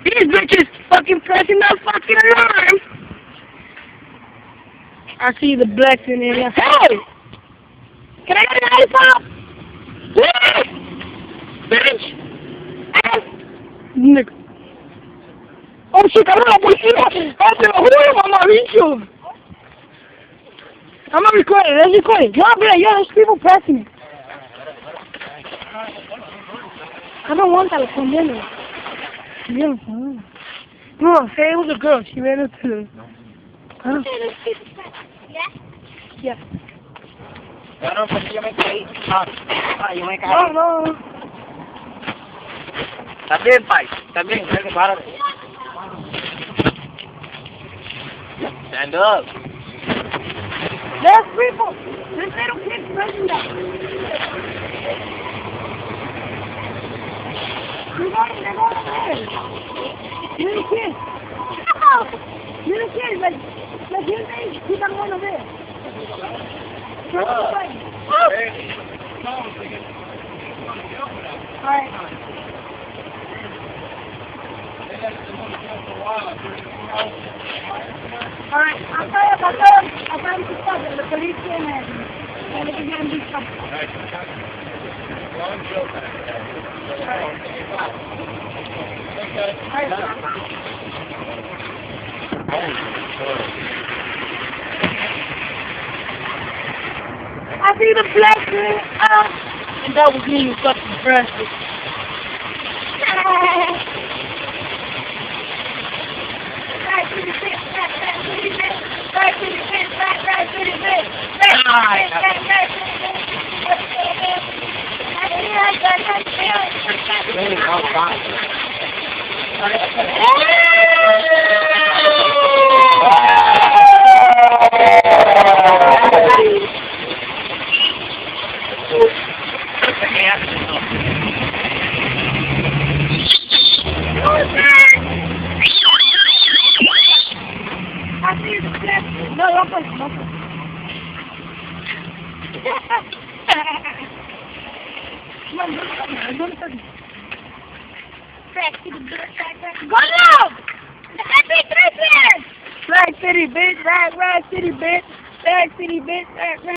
These bitches fucking pressing that fucking alarm. I see the blacks in there. Hey! Can I get an iPhone? Please! Bitch! Ass! Nigga. Oh shit, caramba, policía! Oh, te lo juro, mamá, bicho! I'm not recording, let's record it. Yo, there's people pressing it. I don't want that escondiendo. No, say it was a girl. She ran up to the... Huh? Yeah. No, pues yo me caí. Yo me caí. No. También, pai. También, párate. Stand up. There's people. There's little kids pressing that. They're going over there. Little kids. Little kids, like your age, keep on going over there. Alright. Alright, I'll tell him to stop it. The police came and they can get him beat up. I see the black man, and that was me, you fucking bastard. No, don't push. Come on, don't push. Track City, bitch. Go now! Track City, bitch. Track City, bitch. Track City, bitch. Track City, bitch.